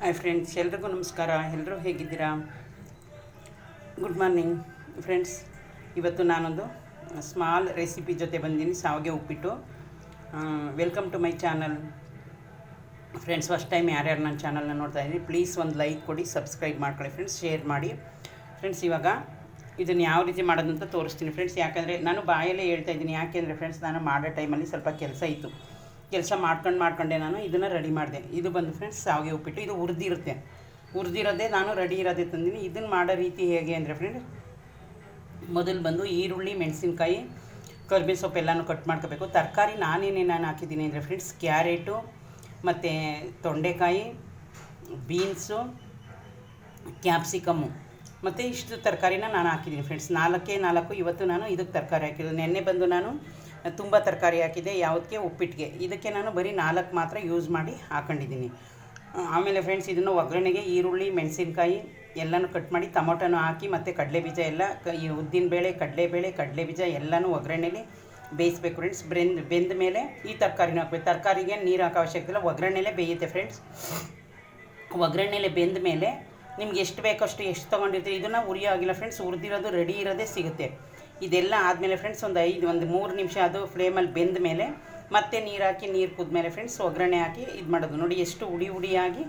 Hi friends, ಎಲ್ರಿಗೂ ನಮಸ್ಕಾರ. ಎಲ್ಲರೂ ಹೇಗಿದ್ದೀರಾ? Good morning friends. ಇವತ್ತು ನಾನೊಂದು ಸ್ಮಾಲ್ ರೆಸಿಪಿ ಜೊತೆ ಬಂದೀನಿ, ಶಾವಿಗೆ ಉಪ್ಪಿಟ್ಟು. Welcome to my channel friends. First time ಯಾರ್ಯಾರು ನನ್ನ ಚಾನಲ್ನ ನೋಡ್ತಾ ಇದ್ದೀನಿ, ಪ್ಲೀಸ್ ಒಂದು ಲೈಕ್ ಕೊಡಿ, ಸಬ್ಸ್ಕ್ರೈಬ್ ಮಾಡ್ಕೊಳ್ಳಿ ಫ್ರೆಂಡ್ಸ್, ಶೇರ್ ಮಾಡಿ ಫ್ರೆಂಡ್ಸ್. ಇವಾಗ ಇದನ್ನು ಯಾವ ರೀತಿ ಮಾಡೋದಂತ ತೋರಿಸ್ತೀನಿ ಫ್ರೆಂಡ್ಸ್. ಯಾಕಂದರೆ ನಾನು ಬಾಯಲ್ಲೇ ಹೇಳ್ತಾ ಇದ್ದೀನಿ, ಯಾಕೆಂದರೆ ಫ್ರೆಂಡ್ಸ್ ನಾನು ಮಾಡೋ ಟೈಮಲ್ಲಿ ಸ್ವಲ್ಪ ಕೆಲಸ ಇತ್ತು. ಕೆಲಸ ಮಾಡ್ಕೊಂಡೆ ನಾನು ಇದನ್ನು ರೆಡಿ ಮಾಡಿದೆ. ಇದು ಬಂದು ಫ್ರೆಂಡ್ಸ್ ಶಾವಿಗೆ ಉಪ್ಪಿಟ್ಟು. ಇದು ಹುರಿದಿರೋದೇ ನಾನು ರೆಡಿ ಇರೋದೇ ತಂದೀನಿ. ಇದನ್ನು ಮಾಡೋ ರೀತಿ ಹೇಗೆ ಅಂದರೆ ಫ್ರೆಂಡ್, ಮೊದಲು ಬಂದು ಈರುಳ್ಳಿ, ಮೆಣಸಿನ್ಕಾಯಿ, ಕರ್ಬೇವು ಸೊಪ್ಪು ಎಲ್ಲನೂ ಕಟ್ ಮಾಡ್ಕೋಬೇಕು. ತರಕಾರಿ ನಾನು ಹಾಕಿದ್ದೀನಿ ಅಂದರೆ ಫ್ರೆಂಡ್ಸ್, ಕ್ಯಾರೆಟು ಮತ್ತು ತೊಂಡೆಕಾಯಿ, ಬೀನ್ಸು, ಕ್ಯಾಪ್ಸಿಕಮ್ಮು ಮತ್ತು ಇಷ್ಟು ತರಕಾರಿನ ನಾನು ಹಾಕಿದ್ದೀನಿ ಫ್ರೆಂಡ್ಸ್. 4 ಇವತ್ತು ನಾನು ಇದಕ್ಕೆ ತರಕಾರಿ ಹಾಕಿದ್ದು. ನೆನ್ನೆ ಬಂದು ನಾನು ತುಂಬ ತರಕಾರಿ ಹಾಕಿದೆ. ಯಾವುದಕ್ಕೆ? ಉಪ್ಪಿಟ್ಟಿಗೆ. ಇದಕ್ಕೆ ನಾನು ಬರೀ 4 ಮಾತ್ರ ಯೂಸ್ ಮಾಡಿ ಹಾಕೊಂಡಿದ್ದೀನಿ. ಆಮೇಲೆ ಫ್ರೆಂಡ್ಸ್, ಇದನ್ನು ಒಗ್ಗರಣೆಗೆ ಈರುಳ್ಳಿ, ಮೆಣಸಿನ್ಕಾಯಿ ಎಲ್ಲನೂ ಕಟ್ ಮಾಡಿ, ಟೊಮೊಟೊನೂ ಹಾಕಿ ಮತ್ತು ಕಡಲೆಬೀಜ ಎಲ್ಲ, ಉದ್ದಿನಬೇಳೆ, ಕಡಲೆಬೀಜ ಎಲ್ಲನೂ ಒಗ್ಗರಣೆಲಿ ಬೇಯಿಸ್ಬೇಕು ಫ್ರೆಂಡ್ಸ್. ಬೆಂದ ಮೇಲೆ ಈ ತರಕಾರಿನೂ ಹಾಕ್ಬೇಕು. ತರಕಾರಿಗೆ ನೀರು ಹಾಕೋ ಅವಶ್ಯಕತೆ ಇಲ್ಲ, ಒಗ್ಗರಣೆಲೇ ಬೇಯುತ್ತೆ ಫ್ರೆಂಡ್ಸ್. ಒಗ್ಗರಣೆಲೆ ಬೆಂದ ಮೇಲೆ ನಿಮ್ಗೆ ಎಷ್ಟು ಬೇಕಷ್ಟು ಎಷ್ಟು ತೊಗೊಂಡಿರ್ತೀವಿ. ಇದನ್ನು ಉರಿಯೋ ಆಗಿಲ್ಲ ಫ್ರೆಂಡ್ಸ್, ಹುರಿದಿರೋದು ರೆಡಿ ಇರೋದೇ ಸಿಗುತ್ತೆ. ಇದೆಲ್ಲ ಆದಮೇಲೆ ಫ್ರೆಂಡ್ಸ್ ಒಂದು 3 ನಿಮಿಷ ಅದು ಫ್ಲೇಮಲ್ಲಿ ಬೆಂದ ಮೇಲೆ ಮತ್ತೆ ನೀರು ಹಾಕಿ, ನೀರು ಕುದ್ಮೇಲೆ ಫ್ರೆಂಡ್ಸ್ ಒಗ್ಗರಣೆ ಹಾಕಿ ಇದು ಮಾಡೋದು. ನೋಡಿ ಎಷ್ಟು ಹುಡಿಯಾಗಿ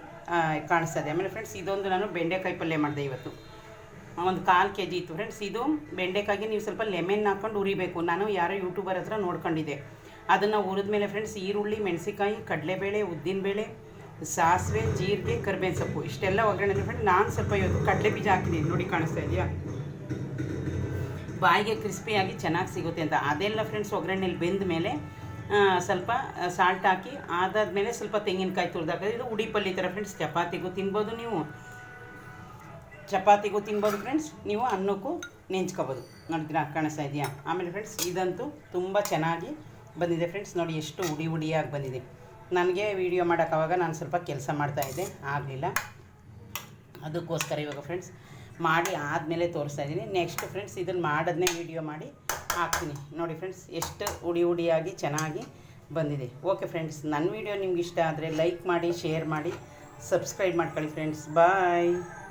ಕಾಣಿಸ್ತದೆ. ಆಮೇಲೆ ಫ್ರೆಂಡ್ಸ್, ಇದೊಂದು ನಾನು ಬೆಂಡೆಕಾಯಿ ಪಲ್ಯ ಮಾಡಿದೆ ಇವತ್ತು. ಒಂದು 1/4 kg ಇತ್ತು ಫ್ರೆಂಡ್ಸ್. ಇದು ಬೆಂಡೆಕಾಯಿಗೆ ನೀವು ಸ್ವಲ್ಪ ಲೆಮನ್ ಹಾಕ್ಕೊಂಡು ಉರಿಬೇಕು. ನಾನು ಯಾರೋ ಯೂಟ್ಯೂಬರ್ ಹತ್ರ ನೋಡ್ಕೊಂಡಿದ್ದೆ. ಅದನ್ನು ಹುರಿದ್ಮೇಲೆ ಫ್ರೆಂಡ್ಸ್, ಈರುಳ್ಳಿ, ಮೆಣಸಿನ್ಕಾಯಿ, ಕಡಲೆಬೇಳೆ, ಉದ್ದಿನಬೇಳೆ, ಸಾಸಿವೆ, ಜೀರಿಗೆ, ಕರಿಬೇವು ಸೊಪ್ಪು ಇಷ್ಟೆಲ್ಲ ಒಗ್ಗರಣೆ ಫ್ರೆಂಡ್ಸ್. ನಾನು ಸ್ವಲ್ಪ ಇವತ್ತು ಕಡಲೆಬೀಜ ಹಾಕಿದ್ದೀನಿ, ನೋಡಿ ಕಾಣಿಸ್ತಾ ಇದೆಯಾ? ಬಾಯಿಗೆ ಕ್ರಿಸ್ಪಿಯಾಗಿ ಚೆನ್ನಾಗಿ ಸಿಗುತ್ತೆ ಅಂತ. ಅದೆಲ್ಲ ಫ್ರೆಂಡ್ಸ್ ಒಗ್ಗರಣೆಯಲ್ಲಿ ಬೆಂದ ಮೇಲೆ ಸ್ವಲ್ಪ ಸಾಲ್ಟ್ ಹಾಕಿ, ಅದಾದಮೇಲೆ ಸ್ವಲ್ಪ ತೆಂಗಿನಕಾಯಿ ತುರಿದಾಕಿದ್ರೆ ಇದು ಉಡಿ ಪಲ್ಯ ಥರ ಫ್ರೆಂಡ್ಸ್. ಚಪಾತಿಗೂ ತಿನ್ಬೋದು ಫ್ರೆಂಡ್ಸ್. ನೀವು ಅನ್ನಕ್ಕೂ ನೆಂಚ್ಕೋಬೋದು. ನೋಡಿದ್ರಾ ಕಾಣಿಸ್ತಾ ಇದೆಯಾ? ಆಮೇಲೆ ಫ್ರೆಂಡ್ಸ್, ಇದಂತೂ ತುಂಬ ಚೆನ್ನಾಗಿ ಬಂದಿದೆ ಫ್ರೆಂಡ್ಸ್. ನೋಡಿ ಎಷ್ಟು ಹುಡಿಯಾಗಿ ಬಂದಿದೆ. ನನಗೆ ವೀಡಿಯೋ ಮಾಡೋಕ್ಕಾವಾಗ ನಾನು ಸ್ವಲ್ಪ ಕೆಲಸ ಮಾಡ್ತಾಯಿದ್ದೆ, ಆಗಲಿಲ್ಲ. ಅದಕ್ಕೋಸ್ಕರ ಇವಾಗ ಫ್ರೆಂಡ್ಸ್ ಮಾಡಿ ಆದಮೇಲೆ ತೋರಿಸ್ತಾ ಇದ್ದೀನಿ. ನೆಕ್ಸ್ಟ್ ಫ್ರೆಂಡ್ಸ್, ಇದನ್ನು ಮಾಡೋದನ್ನೇ ವೀಡಿಯೋ ಮಾಡಿ ಹಾಕ್ತೀನಿ. ನೋಡಿ ಫ್ರೆಂಡ್ಸ್, ಎಷ್ಟು ಹುಡಿಯಾಗಿ ಚೆನ್ನಾಗಿ ಬಂದಿದೆ. ಓಕೆ ಫ್ರೆಂಡ್ಸ್, ನನ್ನ ವೀಡಿಯೋ ನಿಮ್ಗೆ ಇಷ್ಟ ಆದರೆ ಲೈಕ್ ಮಾಡಿ, ಶೇರ್ ಮಾಡಿ, ಸಬ್ಸ್ಕ್ರೈಬ್ ಮಾಡ್ಕೊಳ್ಳಿ ಫ್ರೆಂಡ್ಸ್. ಬಾಯ್.